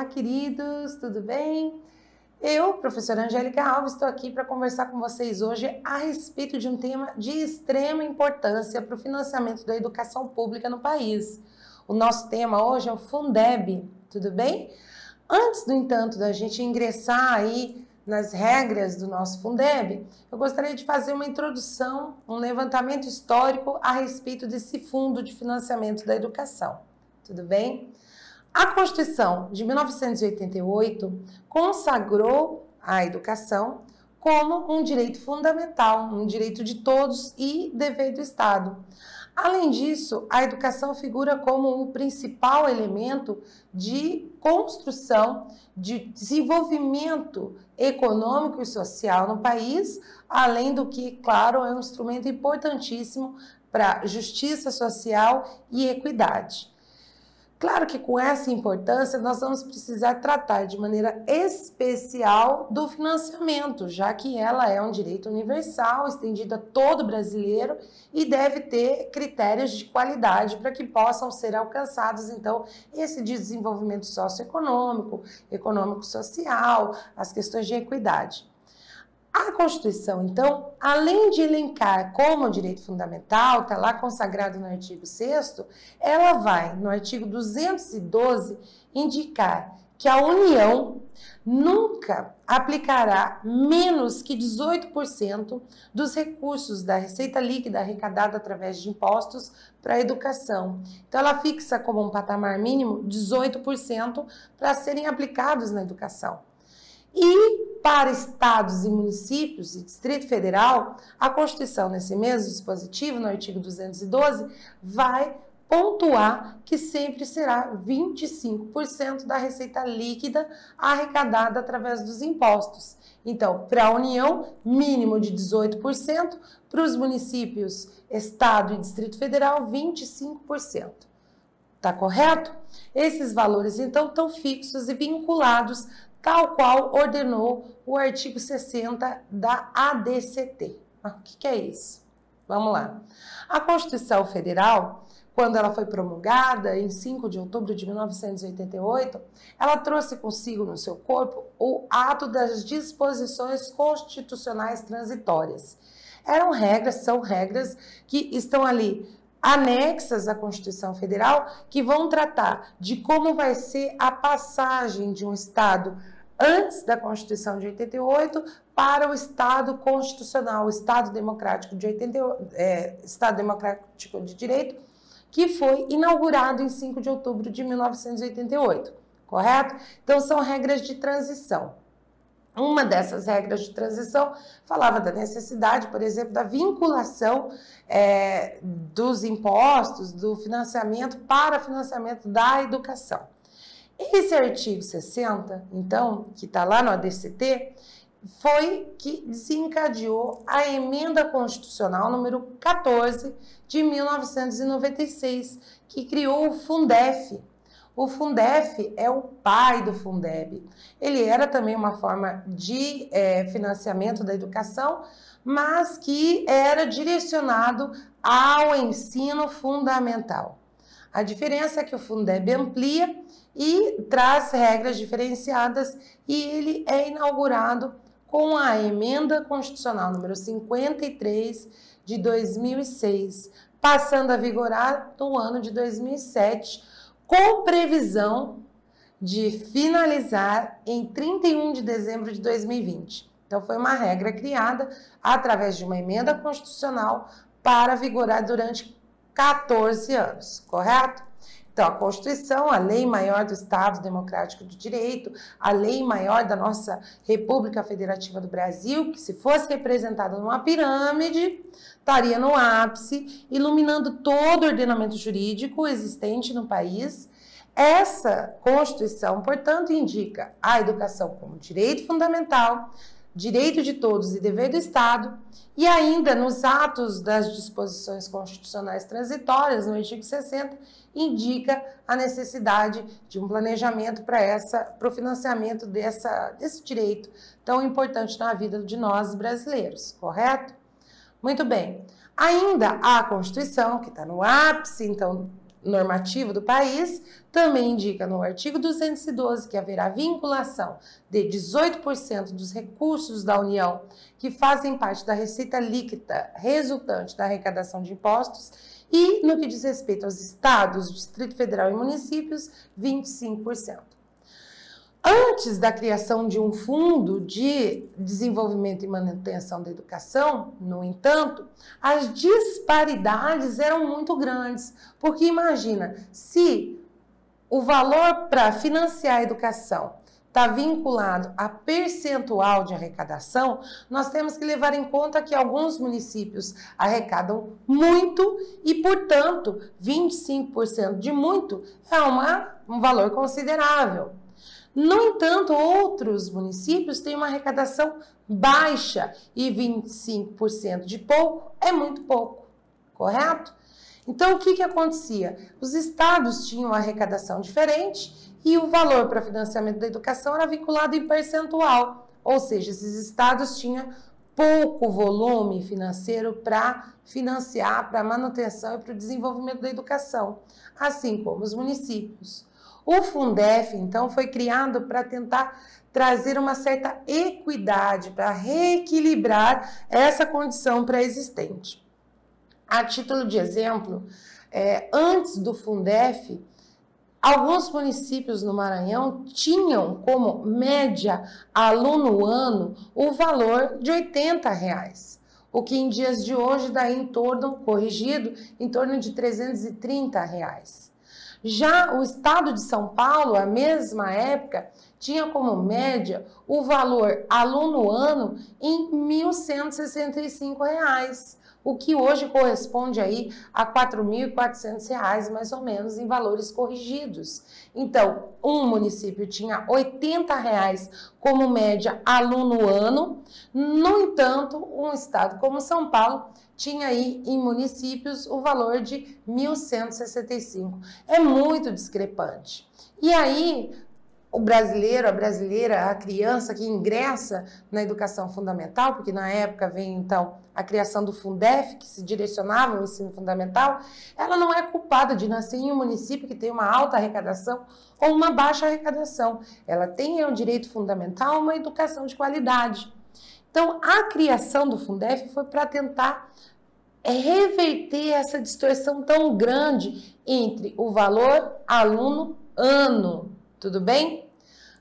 Olá, queridos, tudo bem? Eu, professora Angélica Alves, estou aqui para conversar com vocês hoje a respeito de um tema de extrema importância para o financiamento da educação pública no país. O nosso tema hoje é o Fundeb, tudo bem? Antes, no entanto, da gente ingressar aí nas regras do nosso Fundeb, eu gostaria de fazer uma introdução, um levantamento histórico a respeito desse fundo de financiamento da educação, tudo bem? A Constituição de 1988 consagrou a educação como um direito fundamental, um direito de todos e dever do Estado. Além disso, a educação figura como o principal elemento de construção, de desenvolvimento econômico e social no país, além do que, claro, é um instrumento importantíssimo para justiça social e equidade. Claro que com essa importância nós vamos precisar tratar de maneira especial do financiamento, já que ela é um direito universal, estendido a todo brasileiro e deve ter critérios de qualidade para que possam ser alcançados, então, esse desenvolvimento socioeconômico, econômico-social, as questões de equidade. A Constituição, então, além de elencar como direito fundamental, está lá consagrado no artigo 6º, ela vai, no artigo 212, indicar que a União nunca aplicará menos que 18% dos recursos da receita líquida arrecadada através de impostos para a educação. Então, ela fixa como um patamar mínimo 18% para serem aplicados na educação. E para estados e municípios e Distrito Federal, a Constituição, nesse mesmo dispositivo, no artigo 212, vai pontuar que sempre será 25% da receita líquida arrecadada através dos impostos. Então, para a União, mínimo de 18%, para os municípios, Estado e Distrito Federal, 25%. Tá correto? Esses valores, então, estão fixos e vinculados tal qual ordenou o artigo 60 da ADCT. O que é isso? Vamos lá. A Constituição Federal, quando ela foi promulgada em 5 de outubro de 1988, ela trouxe consigo no seu corpo o ato das disposições constitucionais transitórias. São regras que estão ali anexas à Constituição Federal, que vão tratar de como vai ser a passagem de um Estado antes da Constituição de 88 para o Estado constitucional, o Estado Democrático de Estado Democrático de Direito, que foi inaugurado em 5 de outubro de 1988, correto? Então, são regras de transição. Uma dessas regras de transição falava da necessidade, por exemplo, da vinculação dos impostos, do financiamento para financiamento da educação. Esse artigo 60, então, que está lá no ADCT, foi que desencadeou a emenda constitucional número 14 de 1996, que criou o Fundef. O Fundef é o pai do Fundeb. Ele era também uma forma de financiamento da educação, mas que era direcionado ao ensino fundamental. A diferença é que o Fundeb amplia e traz regras diferenciadas e ele é inaugurado com a emenda constitucional número 53 de 2006, passando a vigorar no ano de 2007, com previsão de finalizar em 31 de dezembro de 2020. Então, foi uma regra criada através de uma emenda constitucional para vigorar durante 14 anos, correto? Então, a Constituição, a lei maior do Estado Democrático de Direito, a lei maior da nossa República Federativa do Brasil, que se fosse representada numa pirâmide, estaria no ápice, iluminando todo o ordenamento jurídico existente no país. Essa Constituição, portanto, indica a educação como direito fundamental, direito de todos e dever do Estado, e ainda nos atos das disposições constitucionais transitórias, no artigo 60, indica a necessidade de um planejamento para o financiamento desse direito tão importante na vida de nós brasileiros, correto? Muito bem. Ainda a Constituição, que está no ápice, então, normativo do país, também indica no artigo 212 que haverá vinculação de 18% dos recursos da União que fazem parte da receita líquida resultante da arrecadação de impostos e, no que diz respeito aos estados, Distrito Federal e municípios, 25%. Antes da criação de um fundo de desenvolvimento e manutenção da educação, no entanto, as disparidades eram muito grandes, porque imagina, se o valor para financiar a educação está vinculado a percentual de arrecadação, nós temos que levar em conta que alguns municípios arrecadam muito e, portanto, 25% de muito é um valor considerável. No entanto, outros municípios têm uma arrecadação baixa e 25% de pouco é muito pouco, correto? Então, o que acontecia? Os estados tinham uma arrecadação diferente e o valor para financiamento da educação era vinculado em percentual, ou seja, esses estados tinham pouco volume financeiro para financiar, para a manutenção e para o desenvolvimento da educação, assim como os municípios. O Fundef, então, foi criado para tentar trazer uma certa equidade, para reequilibrar essa condição pré-existente. A título de exemplo, antes do Fundef, alguns municípios no Maranhão tinham como média aluno ano o valor de R$80, o que em dias de hoje dá em torno, corrigido, em torno de R$330. Já o estado de São Paulo, à mesma época, tinha como média o valor aluno ano em R$1.165, o que hoje corresponde aí a R$4.400, mais ou menos, em valores corrigidos. Então, um município tinha R$80 como média aluno ano, no entanto, um estado como São Paulo tinha aí em municípios o valor de R$1.165. É muito discrepante. E aí, o brasileiro, a brasileira, a criança que ingressa na educação fundamental, porque na época vem então a criação do Fundef, que se direcionava ao ensino fundamental, ela não é culpada de nascer em um município que tem uma alta arrecadação ou uma baixa arrecadação. Ela tem o direito fundamental a uma educação de qualidade. Então, a criação do Fundef foi para tentar reverter essa distorção tão grande entre o valor aluno-ano. Tudo bem?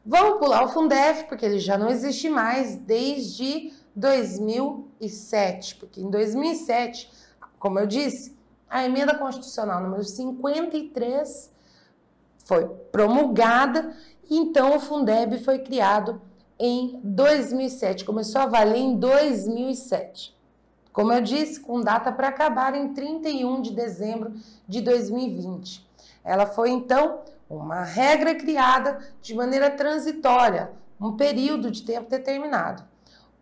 Vamos pular o Fundef, porque ele já não existe mais desde 2007, porque em 2007, como eu disse, a emenda constitucional número 53 foi promulgada, e então o Fundeb foi criado em 2007, começou a valer em 2007. Como eu disse, com data para acabar em 31 de dezembro de 2020. Ela foi, então, uma regra criada de maneira transitória, um período de tempo determinado.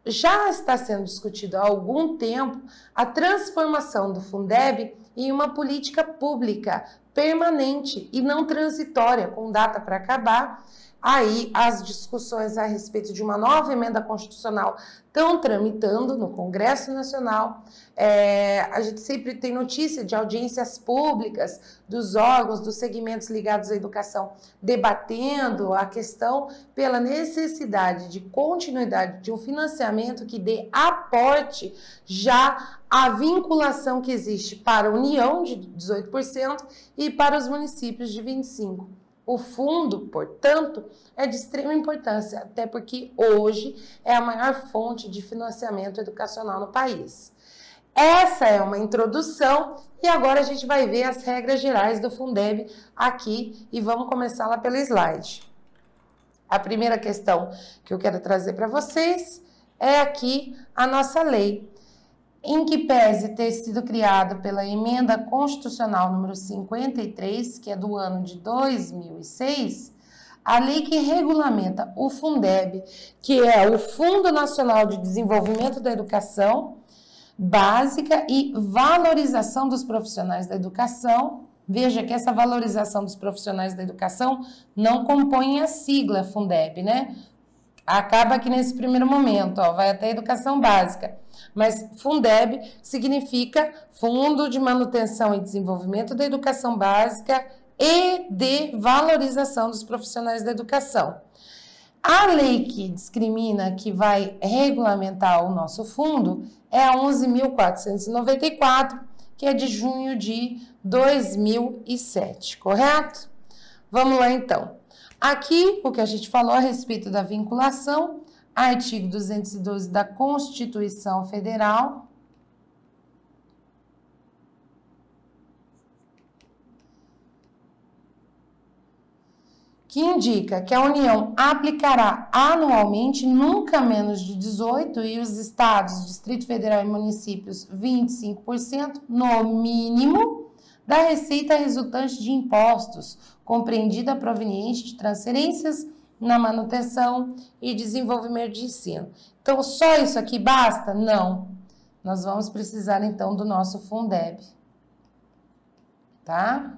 Já está sendo discutido há algum tempo a transformação do Fundeb em uma política pública permanente e não transitória, com data para acabar. Aí as discussões a respeito de uma nova emenda constitucional estão tramitando no Congresso Nacional. A gente sempre tem notícia de audiências públicas dos órgãos, dos segmentos ligados à educação, debatendo a questão pela necessidade de continuidade de um financiamento que dê aporte já à vinculação que existe para a União, de 18%, e para os municípios, de 25%. O fundo, portanto, é de extrema importância, até porque hoje é a maior fonte de financiamento educacional no país. Essa é uma introdução e agora a gente vai ver as regras gerais do Fundeb aqui e vamos começar lá pelo slide. A primeira questão que eu quero trazer para vocês é aqui a nossa lei, em que pese ter sido criado pela Emenda Constitucional número 53, que é do ano de 2006, a lei que regulamenta o Fundeb, que é o Fundo Nacional de Desenvolvimento da Educação Básica e Valorização dos Profissionais da Educação. Veja que essa valorização dos profissionais da educação não compõe a sigla Fundeb, né? acaba aqui nesse primeiro momento, ó, vai até a educação básica. Mas Fundeb significa Fundo de Manutenção e Desenvolvimento da Educação Básica e de Valorização dos Profissionais da Educação. A lei que discrimina, que vai regulamentar o nosso fundo, é a 11.494, que é de junho de 2007, correto? Vamos lá, então. Aqui, o que a gente falou a respeito da vinculação, artigo 212 da Constituição Federal, que indica que a União aplicará anualmente nunca menos de 18% e os estados, Distrito Federal e municípios 25% no mínimo da receita resultante de impostos, compreendida proveniente de transferências na manutenção e desenvolvimento de ensino. Então, só isso aqui basta? Não. Nós vamos precisar, então, do nosso Fundeb. Tá?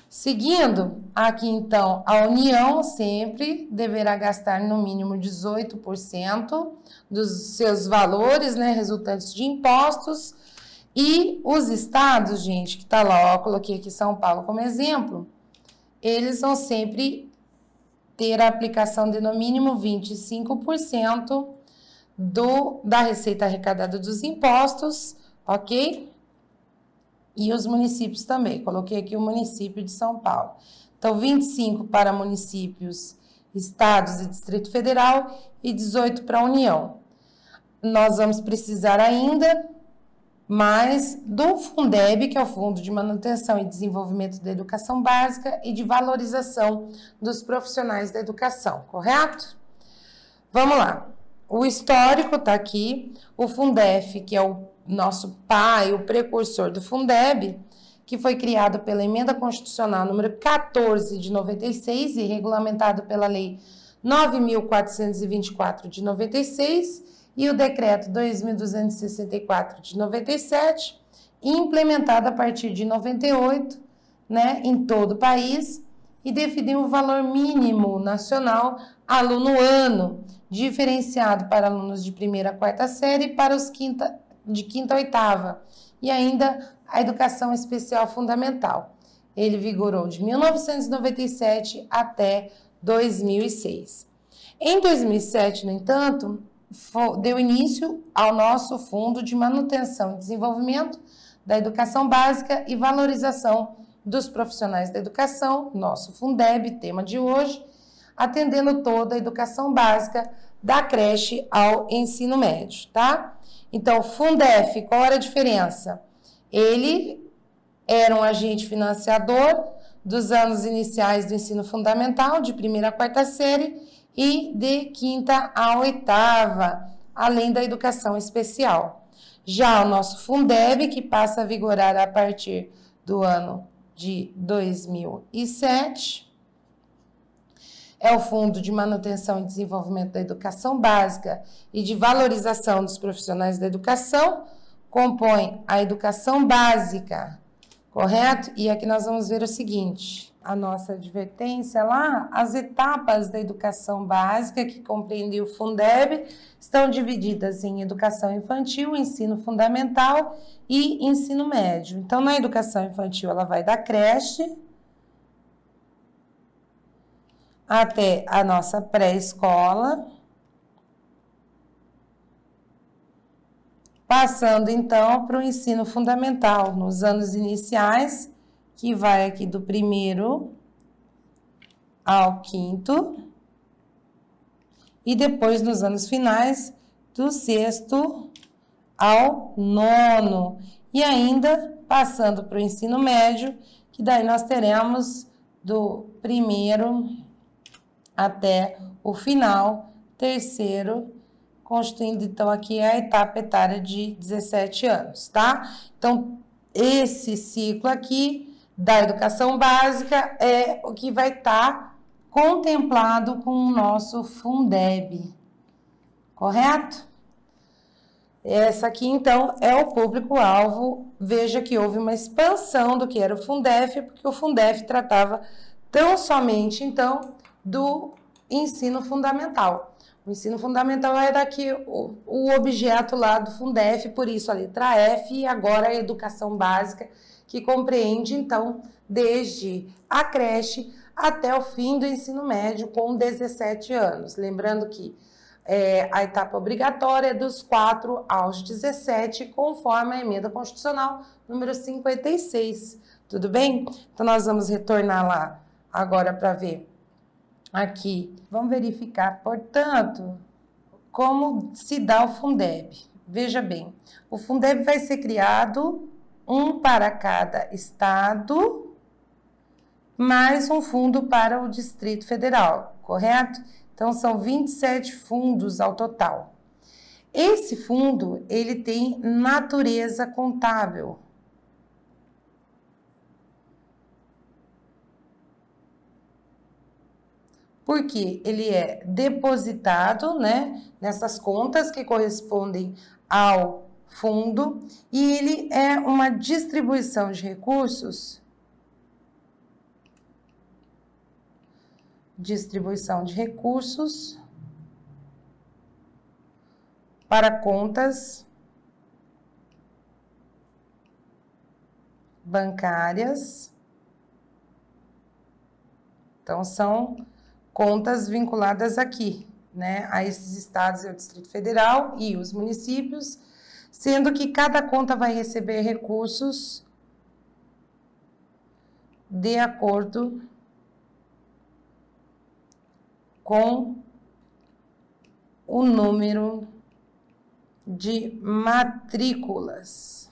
Seguindo, aqui então, a União sempre deverá gastar no mínimo 18% dos seus valores, né, resultantes de impostos, e os estados, gente, que tá lá, ó, coloquei aqui São Paulo como exemplo, eles vão sempre ter a aplicação de no mínimo 25% da receita arrecadada dos impostos, ok? E os municípios também, coloquei aqui o município de São Paulo. Então, 25% para municípios, estados e Distrito Federal e 18% para a União. Nós vamos precisar ainda mais do Fundeb, que é o Fundo de Manutenção e Desenvolvimento da Educação Básica e de Valorização dos Profissionais da Educação, correto? Vamos lá. O histórico está aqui, o Fundef, que é o nosso pai, o precursor do Fundeb, que foi criado pela Emenda Constitucional número 14 de 96 e regulamentado pela Lei 9.424 de 96 e o Decreto 2.264 de 97, e implementado a partir de 98, né, em todo o país, e definiu o valor mínimo nacional aluno ano, diferenciado para alunos de primeira a quarta série e para os de quinta a oitava, e ainda a educação especial fundamental. Ele vigorou de 1997 até 2006. Em 2007, no entanto, deu início ao nosso Fundo de Manutenção e Desenvolvimento da Educação Básica e Valorização dos Profissionais da Educação, nosso Fundeb, tema de hoje, atendendo toda a educação básica, da creche ao ensino médio, tá? Então, Fundef, qual era a diferença? Ele era um agente financiador dos anos iniciais do ensino fundamental, de primeira a quarta série, e de quinta a oitava, além da educação especial. Já o nosso Fundeb, que passa a vigorar a partir do ano de 2007, é o Fundo de Manutenção e Desenvolvimento da Educação Básica e de Valorização dos Profissionais da Educação, compõe a educação básica, correto? E aqui nós vamos ver o seguinte, a nossa advertência lá, as etapas da educação básica, que compreende o Fundeb, estão divididas em educação infantil, ensino fundamental e ensino médio. Então, na educação infantil, ela vai da creche até a nossa pré-escola, passando então para o ensino fundamental, nos anos iniciais, que vai aqui do 1º ao 5º, e depois nos anos finais, do 6º ao 9º, e ainda passando para o ensino médio, que daí nós teremos do 1º até o final, 3º, constituindo então aqui a etapa etária de 17 anos, tá? Então, esse ciclo aqui da educação básica é o que vai estar contemplado com o nosso Fundeb, correto? Essa aqui, então, é o público-alvo. Veja que houve uma expansão do que era o Fundef, porque o Fundef tratava tão somente, então, do ensino fundamental. O ensino fundamental é daqui o objeto lá do Fundef, por isso a letra F, e agora a educação básica, que compreende, então, desde a creche até o fim do ensino médio, com 17 anos. Lembrando que a etapa obrigatória é dos 4 aos 17, conforme a emenda constitucional número 56. Tudo bem? Então, nós vamos retornar lá agora para ver aqui. Vamos verificar, portanto, como se dá o Fundeb. Veja bem, o Fundeb vai ser criado um para cada estado, mais um fundo para o Distrito Federal, correto? Então, são 27 fundos ao total. Esse fundo, ele tem natureza contábil. Porque ele é depositado, né, nessas contas que correspondem ao fundo, e ele é uma distribuição de recursos. Distribuição de recursos para contas bancárias. Então, são contas vinculadas aqui, né, a esses estados e ao Distrito Federal e os municípios, sendo que cada conta vai receber recursos de acordo com o número de matrículas,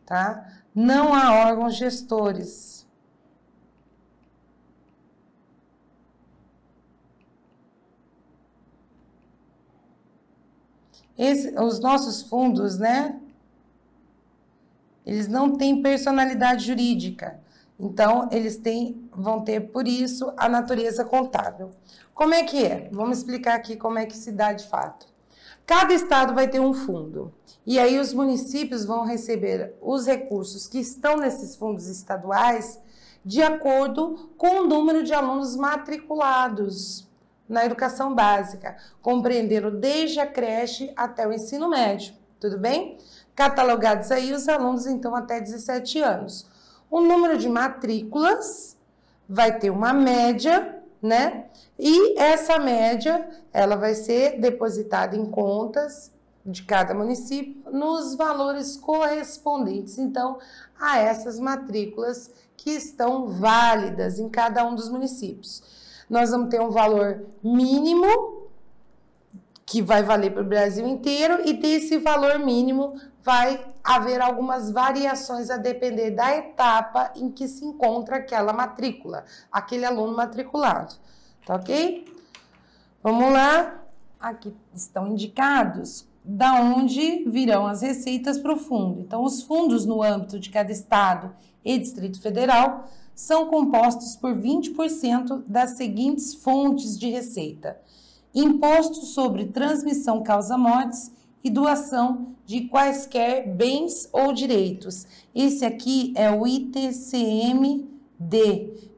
tá? Não há órgãos gestores. Os nossos fundos, né? Eles não têm personalidade jurídica. Então, eles vão ter, por isso, a natureza contábil. Como é que é? Vamos explicar aqui como é que se dá de fato. Cada estado vai ter um fundo. E aí, os municípios vão receber os recursos que estão nesses fundos estaduais de acordo com o número de alunos matriculados na educação básica, compreendendo desde a creche até o ensino médio. Tudo bem? Catalogados aí os alunos, então, até 17 anos. O número de matrículas vai ter uma média, né? E essa média, ela vai ser depositada em contas de cada município nos valores correspondentes, então, a essas matrículas que estão válidas em cada um dos municípios. Nós vamos ter um valor mínimo, que vai valer para o Brasil inteiro, e desse valor mínimo vai haver algumas variações a depender da etapa em que se encontra aquela matrícula, aquele aluno matriculado, tá ok? Vamos lá, aqui estão indicados da onde virão as receitas para o fundo. Então, os fundos no âmbito de cada estado e Distrito Federal são compostos por 20% das seguintes fontes de receita: imposto sobre transmissão causa-mortes e doação de quaisquer bens ou direitos. Esse aqui é o ITCMD.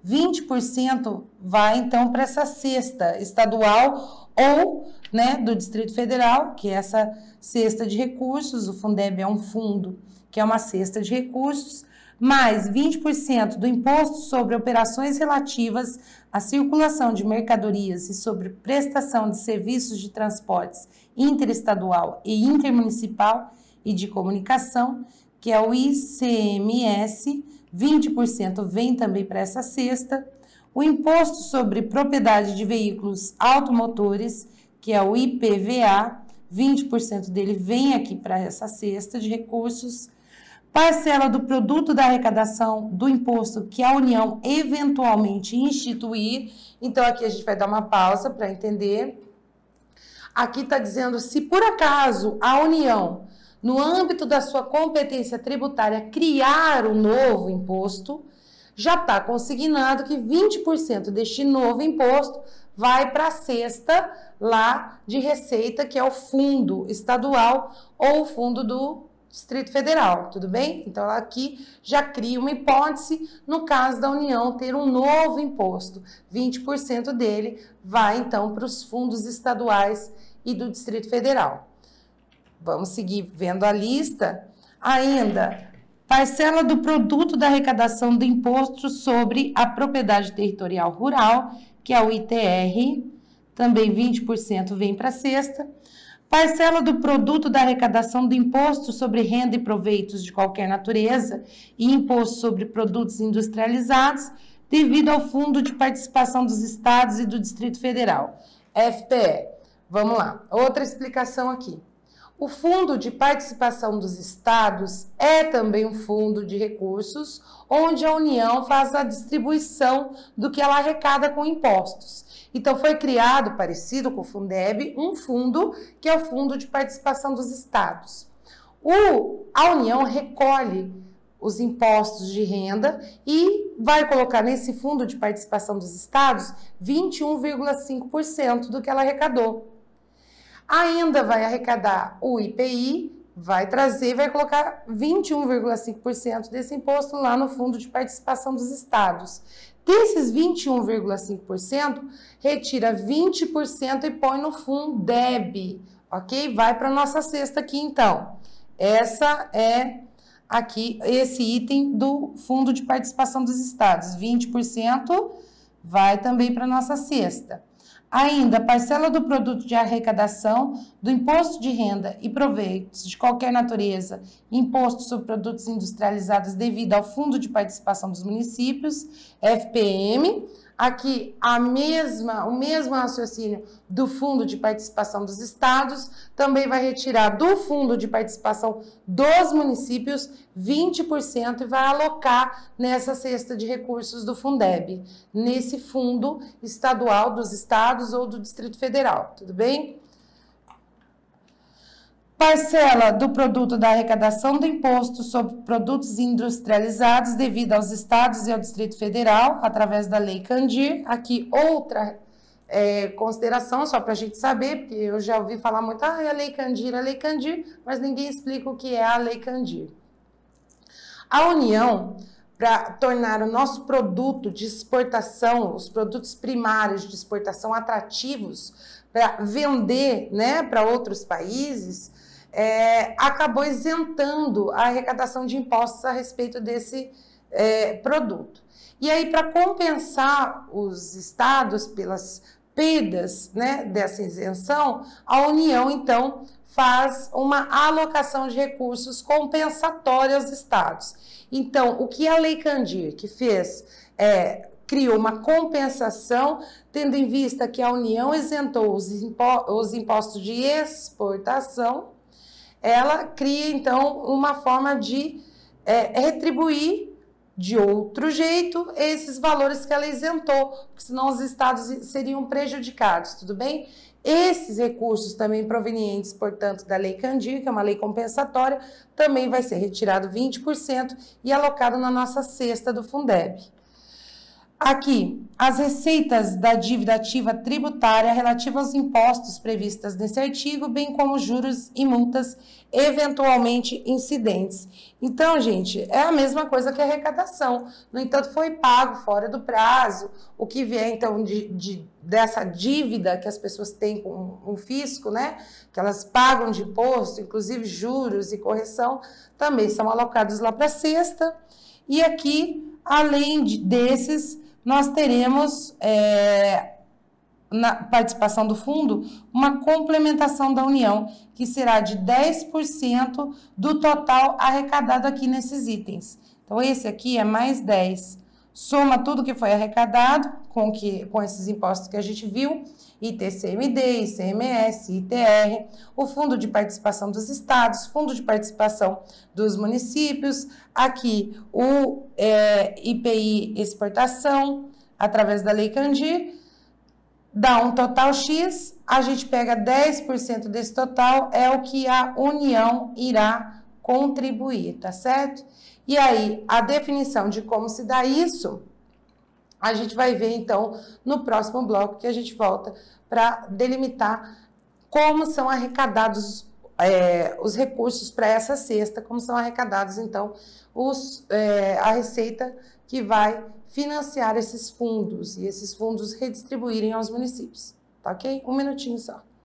20% vai, então, para essa cesta estadual ou, né, do Distrito Federal, que é essa cesta de recursos. O Fundeb é um fundo que é uma cesta de recursos, mais 20% do imposto sobre operações relativas à circulação de mercadorias e sobre prestação de serviços de transportes interestadual e intermunicipal e de comunicação, que é o ICMS, 20% vem também para essa cesta. O imposto sobre propriedade de veículos automotores, que é o IPVA, 20% dele vem aqui para essa cesta de recursos. Parcela do produto da arrecadação do imposto que a União eventualmente instituir. Então, aqui a gente vai dar uma pausa para entender. Aqui está dizendo, se por acaso a União, no âmbito da sua competência tributária, criar um novo imposto, já está consignado que 20% deste novo imposto vai para a cesta lá de receita, que é o fundo estadual ou o fundo do Distrito Federal, tudo bem? Então, ela aqui já cria uma hipótese, no caso da União ter um novo imposto. 20% dele vai, então, para os fundos estaduais e do Distrito Federal. Vamos seguir vendo a lista. Ainda, parcela do produto da arrecadação do Imposto sobre a Propriedade Territorial Rural, que é o ITR, também 20% vem para a cesta. Parcela do produto da arrecadação do Imposto sobre Renda e Proveitos de qualquer natureza e Imposto sobre Produtos Industrializados, devido ao Fundo de Participação dos Estados e do Distrito Federal, FPE. Vamos lá, outra explicação aqui. O Fundo de Participação dos Estados é também um fundo de recursos onde a União faz a distribuição do que ela arrecada com impostos. Então, foi criado, parecido com o Fundeb, um fundo que é o Fundo de Participação dos Estados. A União recolhe os impostos de renda e vai colocar nesse Fundo de Participação dos Estados 21,5% do que ela arrecadou. Ainda vai arrecadar o IPI, vai colocar 21,5% desse imposto lá no Fundo de Participação dos Estados. Desses 21,5%, retira 20% e põe no Fundeb, ok? Vai para a nossa cesta aqui, então. Essa é aqui, esse item do Fundo de Participação dos Estados. 20% vai também para a nossa cesta. Ainda, parcela do produto de arrecadação do Imposto de Renda e Proveitos de qualquer natureza, Imposto sobre Produtos Industrializados devido ao Fundo de Participação dos Municípios, FPM. Aqui, o mesmo raciocínio do Fundo de Participação dos Estados, também vai retirar do Fundo de Participação dos Municípios 20% e vai alocar nessa cesta de recursos do Fundeb, nesse fundo estadual dos estados ou do Distrito Federal, tudo bem? Parcela do produto da arrecadação do Imposto sobre Produtos Industrializados devido aos estados e ao Distrito Federal, através da Lei Candir. Aqui outra consideração, só para a gente saber, porque eu já ouvi falar muito, é a Lei Candir, mas ninguém explica o que é a Lei Candir. A União, para tornar o nosso produto de exportação, os produtos primários de exportação atrativos, para vender, né, para outros países, acabou isentando a arrecadação de impostos a respeito desse produto. E aí, para compensar os estados pelas perdas, né, dessa isenção, a União, então, faz uma alocação de recursos compensatória aos estados. Então, o que a Lei Candir que fez criou uma compensação, tendo em vista que a União isentou os impostos de exportação, ela cria, então, uma forma de retribuir de outro jeito esses valores que ela isentou, porque senão os estados seriam prejudicados, tudo bem? Esses recursos também provenientes, portanto, da Lei Candir, que é uma lei compensatória, também vai ser retirado 20% e alocado na nossa cesta do Fundeb. Aqui, as receitas da dívida ativa tributária relativa aos impostos previstas nesse artigo, bem como juros e multas eventualmente incidentes. Então, gente, é a mesma coisa que a arrecadação. No entanto, foi pago fora do prazo. O que vier, então, dessa dívida que as pessoas têm com o fisco, né? Que elas pagam de imposto, inclusive juros e correção, também são alocados lá para a cesta. E aqui, além desses, nós teremos, na participação do fundo, uma complementação da União, que será de 10% do total arrecadado aqui nesses itens. Então, esse aqui é mais 10. Soma tudo que foi arrecadado com esses impostos que a gente viu, ITCMD, ICMS, ITR, o Fundo de Participação dos Estados, Fundo de Participação dos Municípios, aqui o IPI Exportação, através da Lei Candir, dá um total X, a gente pega 10% desse total, é o que a União irá contribuir, tá certo? E aí, a definição de como se dá isso, a gente vai ver, então, no próximo bloco, que a gente volta para delimitar como são arrecadados os recursos para essa cesta, como são arrecadados, então, a receita que vai financiar esses fundos e esses fundos redistribuírem aos municípios. Tá ok? Um minutinho só.